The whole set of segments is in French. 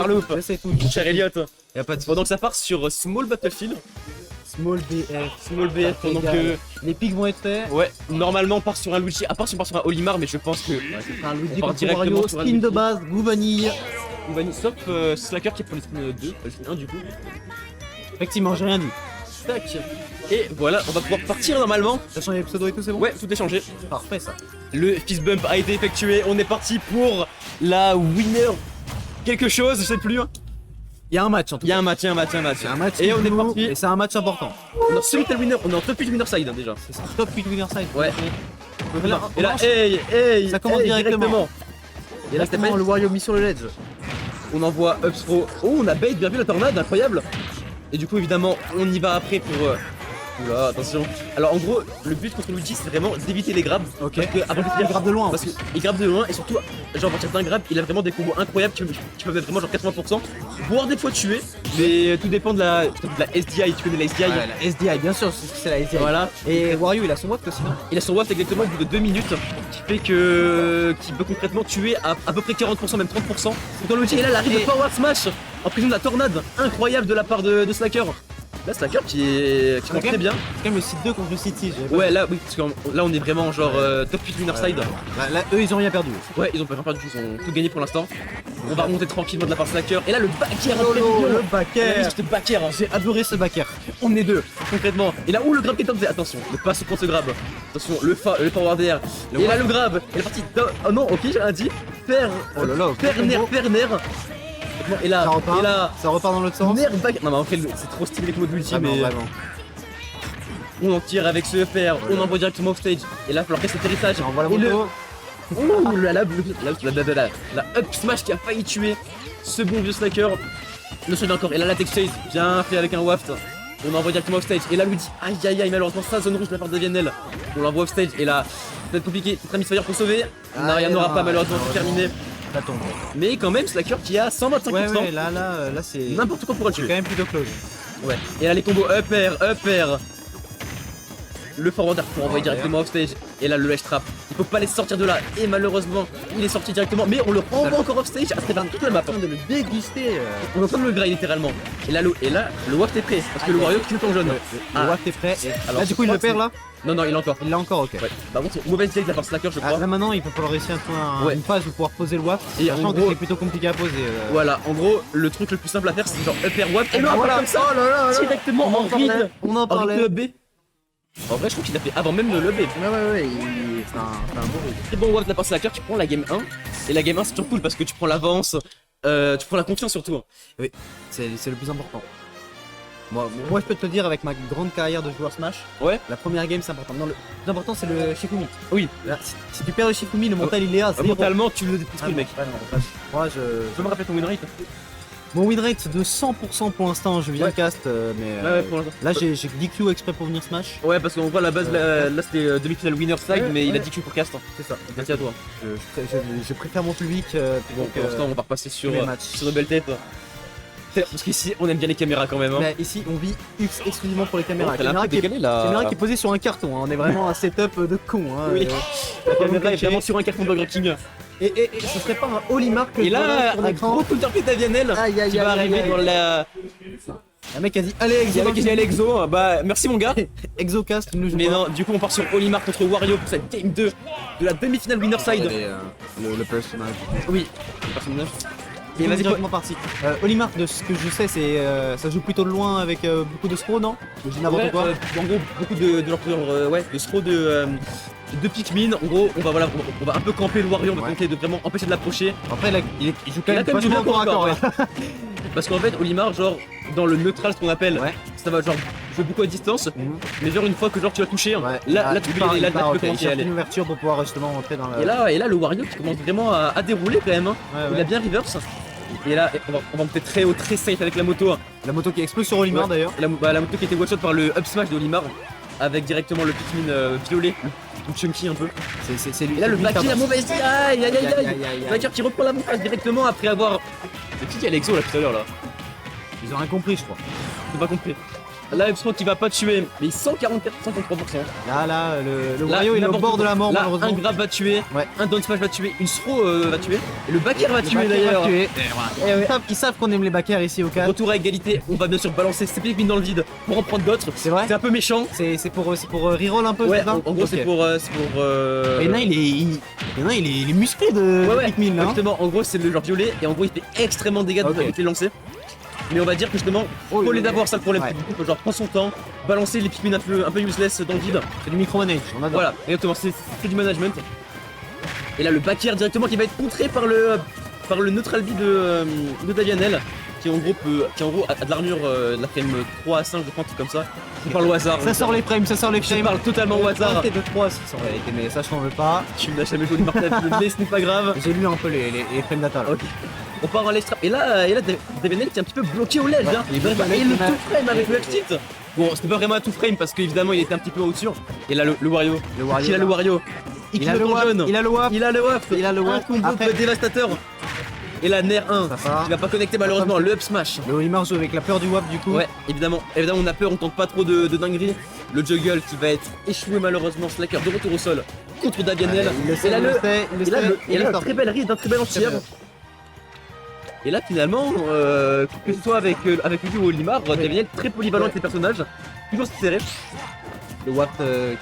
par le hoop. J'essaie tout. Mon cher Elliot. Y'a pas de Bon, donc ça part sur Small Battlefield. Small BF. Small BF pendant que. Les pics vont être faits. Ouais, normalement on part sur un Luigi, à part si on part sur un Olimar, mais je pense que. Un Luigi On part contre directement Wario, sur un skin de Luigi. base, goût vanille. Sauf Slacker qui prend le skin 2, le skin 1 du coup. Effectivement, j'ai rien dit. Tac. Et voilà, on va pouvoir partir normalement. T'as changé les pseudos et tout, c'est bon? Ouais, tout est changé. Parfait ça. Le fist bump a été effectué, on est parti pour la winner quelque chose, je sais plus. Il y a un match en tout Il y cas. a un match, il y a un match, il y a un match. Il y a un match Et qui on est joue, parti. et c'est un match important. On est en semi-final winner, on est en top 8 winner side déjà. C'est ça. Top 8 winner side. Ouais. Et là, Et là, hey, Ça commence directement. Et là, c'était le Wario mis sur le ledge. On envoie up throw. Oh, on a bait, bien vu la tornade, incroyable. Et du coup, évidemment, on y va après pour. Oula, attention. Alors, en gros, le but contre Luigi, c'est vraiment d'éviter les grabs. Ok. Parce que avant de Il grappe de loin. Parce qu'il grappe de loin et surtout, genre, à partir d'un grab, il a vraiment des combos incroyables qui peuvent être vraiment genre 80%, voire des fois tuer. Mais tout dépend de la SDI. Tu connais la SDI? Ouais, la SDI, bien sûr, c'est la SDI. Voilà. Et Wario, il a son watt aussi, non? Il a son waft exactement au bout de 2 minutes, qui fait que. Qui peut concrètement tuer à peu près 40%, même 30%. Dans Luigi, et là, il arrive de Power Smash en prison de la tornade incroyable de la part de Slacker. Là, Slacker qui monte très bien. C'est quand même le site 2 contre le site 6. Ouais, là, oui, parce que là, on est vraiment genre top 8 winner side. Là, eux, ils ont rien perdu. Ouais, ils ont pas perdu, ils ont tout gagné pour l'instant. On va remonter tranquillement de la part de Slacker. Et là, le backer Le le backer. backer. J'ai adoré ce backer. On est deux, concrètement. Et là où le grab qui est top, attention, ne pas se prendre ce grab. Attention, le forward air. Et là, le grab. Et la partie. Oh non, ok, j'ai rien dit. Oh là là, ok, Ferner. Et là, Ça repart dans l'autre sens. Nerf back. Non, mais en fait, c'est trop stylé les combos de Luigi, Vraiment, mais. vraiment. On en tire avec ce FR, on envoie directement off stage. Et là, il va falloir casser l'atterrissage. On envoie la Et le. moto. Ouh, la up smash qui a failli tuer ce bon vieux Slacker. Le seul encore. Et là, la tech chase, bien fait avec un waft. On envoie directement off stage. Et là, Luigi, aïe aïe aïe, malheureusement, ça, zone rouge de la part de VNL. On l'envoie off stage. Et là, ça va être compliqué. Peut-être un Misfire pour sauver. Non, il n'y en aura pas, malheureusement, c'est terminé. Ça tombe. Mais quand même, Slacker qui a 125%. Ouais, là, c'est. N'importe quoi pour le C'est tuer. quand même plutôt close. Ouais. Et là, les combos up air. Le forward air pour envoyer directement off stage. Et là, le ledge trap. Il faut pas les sortir de là. Et malheureusement, il est sorti directement. Mais on le renvoie encore off stage à travers toute la map. En train de le déguster. On est en train de le grailler littéralement. Et là, le waft est prêt. Parce que le Wario qui est en jaune. Le watt est prêt. Alors, Là, du coup, il le perd là. Non, il l'a encore. Il l'a encore, ok. Ouais. Par contre, mauvaise idée de la part de Slacker, je crois. Là maintenant, il peut falloir réussir à trouver Ouais. une phase où pouvoir poser le watt. Et Sachant en que gros- c'est plutôt compliqué à poser. Voilà, en gros, le truc le plus simple à faire, c'est genre up air waft. Et Ah, non, voilà. comme ça, Oh là là. directement en parlait. read. On en En parlait. read de B. En vrai, je crois qu'il a fait avant même le B. Ouais, c'est un beau rythme. Très bon waft de la part de Slacker qui prend la game 1. Et la game 1, c'est toujours cool parce que tu prends l'avance, tu prends la confiance surtout. Oui, c'est le plus important. Moi, je peux te le dire avec ma grande carrière de joueur Smash. Ouais. La première game, c'est important. Non, le plus important, c'est le Shifumi. Oui. Là, si tu perds le Shifumi, le mental il est à 0. Mentalement, tu le détruis le mec. Moi, Tu peux me rappeler ton win rate? mon win rate de 100% pour l'instant, je viens Ouais. de cast, mais Ouais, pour l'instant. là j'ai DQ exprès pour venir Smash. Ouais, parce qu'on voit à la base, là c'était demi-finale winner side, Ouais, mais il a ouais. dit que pour cast. C'est ça. Merci à toi. Je préfère mon public. Bon, pour l'instant, on va repasser sur les matchs. de belles têtes. Parce qu'ici, on aime bien les caméras quand même. Hein. Mais ici, on vit exclusivement pour les caméras. Oh, t'as l'air un peu décalé, là. Caméra qui est posée sur un carton. Hein. On est vraiment un setup de con. Hein. Oui. La caméra est caché. vraiment sur un carton de Burger King. Et ce serait pas un Olimar que Et je vois là, sur un l'écran. gros coup de torpille d'Avianel Aïe, aïe, qui va aïe, arriver aïe. dans la. Un mec a dit allez Il y Exo. avait qui dit Alexo. Bah, merci mon gars. Exocast, il nous joue Mais pas. non, du coup, on part sur Olimar contre Wario pour cette game 2 de la demi-finale winner side. Le personnage. Oui. Personne neuf. Et Et vas-y, vas-y, directement parti. Olimar, de ce que je sais, c'est ça joue plutôt de loin avec beaucoup de scro, non? Je dis n'importe Ouais, quoi. en gros, beaucoup de leur ouais, de scro de Pikmin. En gros, on va un peu camper le Wario, on va Ouais. tenter de vraiment empêcher de l'approcher. Après, là, il joue quand Il a même quand même du vachement bien corps à corps. corps, là. Parce qu'en fait, Olimar, genre, dans le neutral, ce qu'on appelle, Ouais. ça va genre jouer beaucoup à distance. Mais genre, une fois que genre tu l'as touché, Ouais. là, tu peux y aller, là, tu peux il commencer à y cherche aller. une ouverture pour pouvoir justement rentrer dans la. Et là, le Wario qui commence vraiment à dérouler quand même. Hein. Ouais, Il ouais. a bien reverse. Et là, on va monter très haut, très safe avec la moto. La moto qui explose sur Olimar Ouais. d'ailleurs. La moto qui était one shot par le up smash de Olimar. Avec directement le Pikmin violet, tout chunky un peu. C'est lui. Et là, le lui backer, qui a- la mauvaise idée. Aïe, aïe, aïe, Aïe, aïe. aïe, aïe, Le aïe. backer qui reprend l'avantage directement après avoir. C'est qui a l'exo là tout à l'heure là? Ils ont rien compris, je crois. J'ai pas compris. Là, Epsilon qui va pas tuer, mais 144, 143%. Là, le Là, Wario il est au n'importe bord de quoi. la mort Là, malheureusement. un grab va tuer, Ouais. un down smash va tuer, une throw va tuer, et le backer va Le tuer backer va d'ailleurs. tuer. Et ouais. Ils savent qu'on aime les backers ici au calme. Retour à égalité, on va bien sûr balancer ses Pikmin dans le vide pour en prendre d'autres. C'est vrai. C'est un peu méchant. C'est pour reroll un peu, Ouais, c'est ça en gros, Ok. c'est pour. Et là, il est musclé de Ouais, ouais, Pikmin là. hein. justement, en gros, c'est le genre violet, et en gros, il fait extrêmement de dégâts Ok. avec les lancers. Mais on va dire que justement, Oh, faut le- les d'avoir, ça le problème. Ouais. Du coup, faut genre prendre son temps, balancer les Pikmin un peu useless dans le vide. C'est du micromanage, on adore. Voilà, exactement, c'est du management. Et là, le backer directement qui va être contré par le neutral B de Davianel, qui en gros a de l'armure, de la frame 3 à 5, je crois, un truc comme ça. Je parle au hasard. Ça sort les frames, ça sort les Je frames. parle totalement au hasard. C'était de 3 6 en réalité, mais ça je t'en veux pas. Tu n'as jamais joué de Martin, mais ce n'est pas grave. J'ai lu un peu les frames data là. Ok. On part en l'extra. Et là, Davianel qui est un petit peu bloqué au ledge. Ouais, Hein. il est bloqué Et au le ledge. tout frame avec le F-tilt. Bon, c'était pas vraiment un tout frame parce qu'évidemment il était un petit peu au-dessus. Et là, le Wario. Le Wario, Qui a là. le Wario. Il a le WAP, il a le WAP. Il a le WAP. Il a le Un WAP. combo Après- dévastateur. Et la Nair 1 Ça part. qui va pas connecter malheureusement le up smash. Le Olimar joue avec la peur du WAP du coup. Ouais, évidemment, on a peur, on tente pas trop de dingueries. Le juggle qui va être échoué malheureusement, Slacker de retour au sol contre Davianel. Il le sait, Et là, il le sait, il le et là, sait. et là, sort. très belle ride, un très bel entier. belle. Et là finalement, que ce soit avec lui ou Olimar, Davianel très polyvalent avec les personnages, toujours serré. Le WAP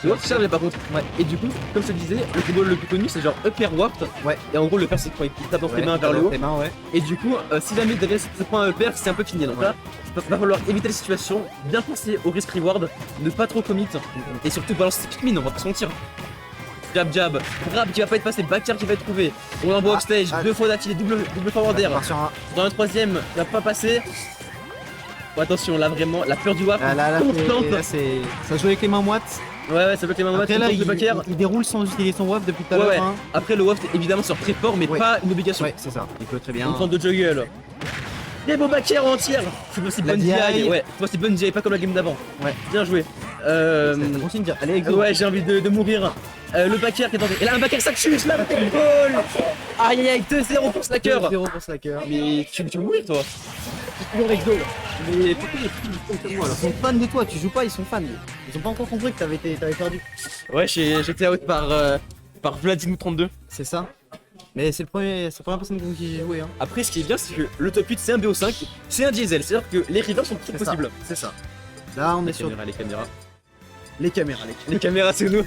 Tu vois, charge par contre. Ouais. Et du coup, comme je te disais, le combo le plus connu c'est genre up air waft. Ouais. Et en gros, le père c'est quoi? Il tape dans tes Ouais, mains vers le haut. tes mains, ouais. Et du coup, si jamais Davianel se prend un up air, c'est un peu fini. Donc Ouais. là, il va falloir éviter la situation, bien penser au risk reward, ne pas trop commit. Et surtout balancer ses Pikmin, on va pas se mentir. Jab jab, grab qui va pas être passé, backer qui va être trouvé. On envoie upstage, ah. deux fois d'affilée, double forward air. On part sur un- Dans un troisième, il va pas passer. Bon, attention, là vraiment, la peur du WAP Là, constante. ça joue avec les mains moites. Ouais, ça bloque les mains Après moites, là, le backer. il déroule sans utiliser son WAP depuis tout à Ouais, l'heure. ouais. hein. Après, le waft évidemment sort très fort, mais Ouais. pas une obligation. Ouais, c'est ça. Il peut très bien. Une forme de juggle. Des beaux backers entières. C'est possible, La bonne DI. DI. Ouais, c'est possible, bonne DI, pas comme la game d'avant. Ouais. Bien joué. Ça continue de dire. Allez, exo. Ouais, j'ai envie de mourir. Le backer qui est tenté. Et là, un backer sac chute, là, tech ball. Aïe aïe aïe, 2-0 pour Slacker. 0 pour Slacker. Mais tu veux mourir, toi? C'est toujours exo. Mais pourquoi les filles sont comme moi, là? Ils sont fans de toi, tu joues pas, ils sont fans. Ils ont pas encore compris que t'avais perdu. Ouais, j'étais out par Vladimir 32. C'est ça. Mais c'est la première personne contre qui j'ai joué. Hein. Après, ce qui est bien, c'est que le top 8 c'est un BO5, c'est un diesel. C'est-à-dire que les rivers sont très C'est ça. possibles. C'est ça. Là, on est sur Les caméras. les caméras. Les caméras, c'est nous.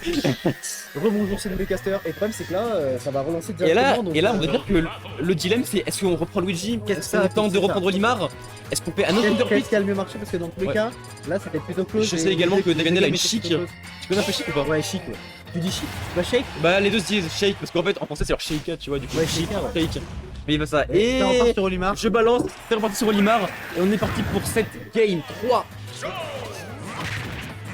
Rebonjour chez le caster. Et le problème, c'est que là, ça va relancer Et là, directement. on va dire que le dilemme, c'est est-ce qu'on reprend Luigi? Est-ce ça, qu'on tente de c'est ça. reprendre Olimar? Est-ce qu'on fait un autre Wonder Qu'est-ce qui a le mieux marché parce que dans tous les Ouais. cas, là, c'était plutôt close. Je et sais également les- que les Davianel a games une étaient chic. plutôt close. Tu connais un peu chic ou pas? Ouais, chic. Ouais. Tu dis chic. Bah, shake. Bah, les deux se disent shake, parce qu'en fait, en français, c'est leur shake, tu vois, du coup. Ouais, chic, shaker, ouais. shake. Mais il va ça. Et Et on part sur Olimar. je balance, c'est reparti sur Olimar, et on est parti pour cette game 3.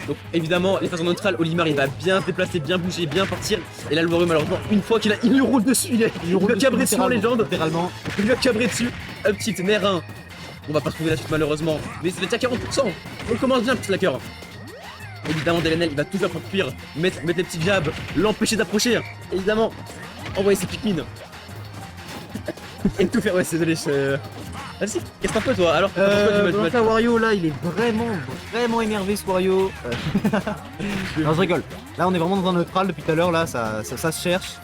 Donc évidemment, les phases en neutral, Olimar il va bien se déplacer, bien bouger, bien partir. Et là le Wario malheureusement, une fois qu'il a, il lui roule dessus, il lui a cabré dessus en légende. Littéralement. Il lui a cabré dessus. Un petit Nair 1. On va pas trouver la suite malheureusement. Mais c'est déjà 40%. On commence bien, petit Slacker. Évidemment, Davianel il va tout faire pour fuir, mettre les petits jabs, l'empêcher d'approcher. Évidemment, envoyer ses Pikmin. Et tout faire. Ouais, c'est désolé, Vas-y, qu'est-ce que t'en fais toi? Alors, t'en penses quoi du match? Donc là, Wario, là, il est vraiment énervé ce Wario. Non, je rigole. Là, on est vraiment dans un neutral depuis tout à l'heure. Là, ça se cherche.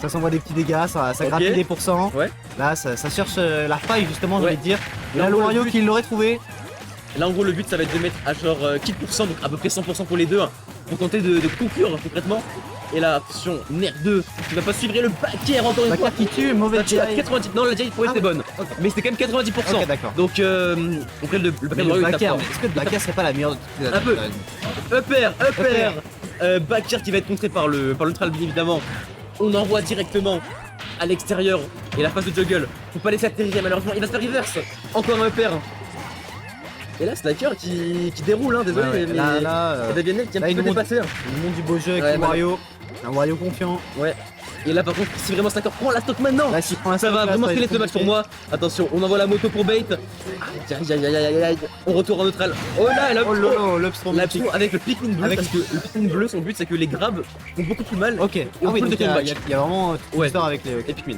Ça s'envoie des petits dégâts, ça Ok. grappille des pourcents. Ouais. Là, ça cherche la faille, justement, j'ai Ouais. envie de dire. Et Là, là, le on voit le Wario but. qui l'aurait trouvé. Là en gros le but ça va être de mettre à genre 4%, donc à peu près 100% pour les deux, hein, pour tenter de conclure concrètement. Et là attention, Nair 2 qui va pas suivre le backer encore une La fois. carte qui tue, mauvaise Ça tue à DI. 90, non la DI pour était Ah, bonne, ok. mais c'était quand même 90%. Ok, d'accord. Donc après le backer Mais de le Wario il tape backer, fort. est-ce que le backer serait pas la meilleure de toutes les Un peu. Upper, Upper. backer qui va être contré par l'Ultra bien évidemment. On envoie directement à l'extérieur et la phase de juggle. Faut pas laisser atterrir malheureusement, il va se faire reverse. Encore un upper. Et là Slacker qui déroule, hein, désolé, Ouais, ouais. mais Là, c'est Davianel qui est un là, petit il peu nous montre- dépassé. le monde du beau jeu avec Ouais, le voilà. Wario. Un Wario confiant. Ouais. Et là par contre, si vraiment Slacker prend la stock maintenant, Là, s'il prend la ça stock, va là, vraiment va scaler être ce match pour compliqué. moi. Attention, on envoie la moto pour bait. Aïe aïe aïe aïe aïe. On retourne en neutral. Oh là, là, Oh là, l'upstrom. la tour avec le Pikmin bleu, Avec- parce que le Pikmin bleu, son but c'est que les grabs font beaucoup plus mal. Ok. Et Ah on oui, peut donc le il y a- comeback. il y a vraiment toute une Ouais. histoire avec les. Et Pikmin.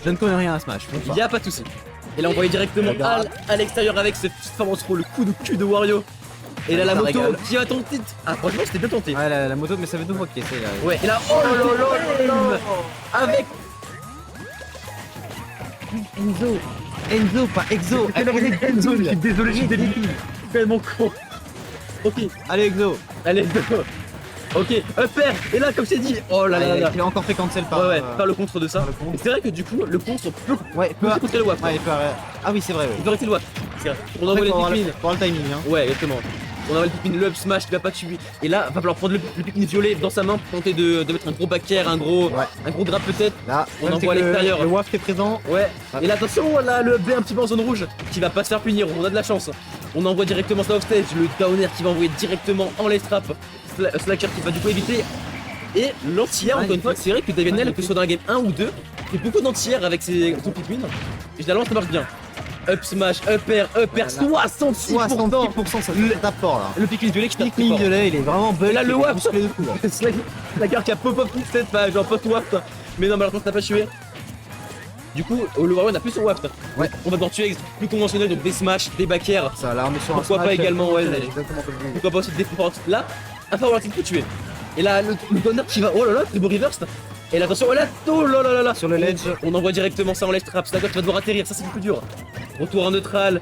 Je ne connais rien à Smash. bon, Il y a pas de souci. Et là on voyait directement Regarde. à l'extérieur avec cette fameuse throw, le coup de cul de Wario. Et là, la Ça moto régale. qui va tenter. Ah, franchement, c'était bien tenté. Ouais, la moto, mais ça fait 2 fois qu'il essaie là. Ouais, et là, oh là avec Enzo, pas Exo. Enzo, je suis désolé, je suis débile. Tellement con. Ok, Allez, Exo. allez, go. Ok, upper. Et là, comme je t'ai dit, oh là là là. Il a encore fait cancel par. Ouais, ouais, faire le contre de ça. par le contre. Et c'est vrai que du coup, le contre peut Ouais, peut contrer le WAP. Ouais, il peut arrêter. Ah oui, c'est vrai, Il ouais. peut arrêter le WAP. C'est vrai. On envoie Après, les faut avoir Pikmin. faut avoir le timing, hein. Ouais, exactement. On envoie le Pikmin, le up smash qui va pas tuer. Et là, va falloir prendre le Pikmin violet dans sa main pour tenter de mettre un gros back air, un gros grab peut-être. Là, On même envoie c'est à que l'extérieur. Le WAF qui est présent. Ouais. Ah. Et là, attention, là, le B un petit peu en zone rouge qui va pas se faire punir. On a de la chance. On envoie directement ça off stage. Le downer qui va envoyer directement en les traps. Slacker qui va du coup éviter. Et l'anti-air, encore une fois, c'est vrai que Davianel, que ce soit dans la game 1 ou 2, fait beaucoup d'anti-air avec son Pikmin. Et généralement, ça marche bien. Up smash, up air, 66%. 66%, ça tape fort là. Le Pikmin violet qui tape Pikmin fort. violet, il est vraiment bug. Là, le il est WAP. musclé de fou, là. Slacker qui a pop-up toute cette page, genre post-waft. Mais non, malheureusement, ça n'a pas tué. Du coup, le Warrior n'a plus son waft. Ouais. On va devoir tuer plus conventionnel, donc des smash, des back air. Ça a l'armé sur un Pourquoi pas smash, également, ouais, c'est exactement comme je dis. Pourquoi pas aussi des force. Là, un Power Team peut tuer. Et là, le donner qui va. Oh là là, très beau reverse. Et là, attention, oh là là là. Sur le ledge. On envoie directement ça en ledge trap. Slacker qui va devoir atterrir, ça c'est le plus dur. Retour en neutral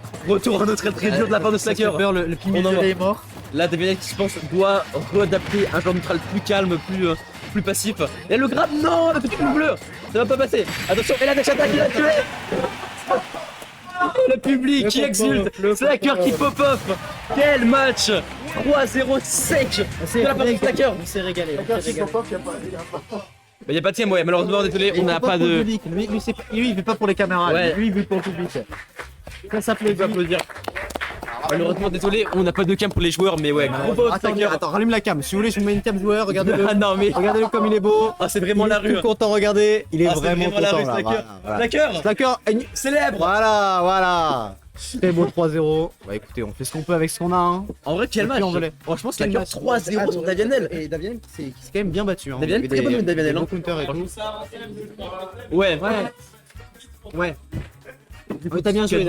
très dur de la part de Ça fait Slacker. peur, le Pikmin On en violet est mort. Là, Davianel qui je pense doit réadapter un genre neutral plus calme, plus passif. Et le grab, non, le petit bleu, ça va pas passer. Attention, et là, Dash attaque, il a tué. Le public qui exulte, Slacker qui pop off. Quel match 3-0 sec de la part de Slacker. On s'est régalé. Mais y a pas de team, ouais, malheureusement, désolé, on n'a pas de. Lui, il fait pas pour les caméras. Ouais. Lui, il fait pour le public. Ça s'applaudit. Applaudir. Malheureusement, désolé, on n'a pas de cam pour les joueurs, mais ouais, gros vote, Slacker. Attends, rallume la cam. Si vous voulez, je vous mets une cam joueur. Regardez-le. Ah non, mais. Regardez-le comme il est beau. Ah, c'est vraiment Il la est rue. tout content, regardez. Il est Ah, c'est vraiment la content rue, là. Slacker. Voilà. Slacker. Slacker, Célèbre. voilà. Très beau 3-0. Bah écoutez, on fait ce qu'on peut avec ce qu'on a. Hein. En vrai, quel Et match puis on voulait. Franchement, Quel Slacker match. 3-0 sur Davianel. Et Davianel qui s'est quand même bien battu. Hein. Davianel, Il y avait très bonne des- Davianel, des hein. beaux counters et tout. Ouais, Ouais. T'as bien joué.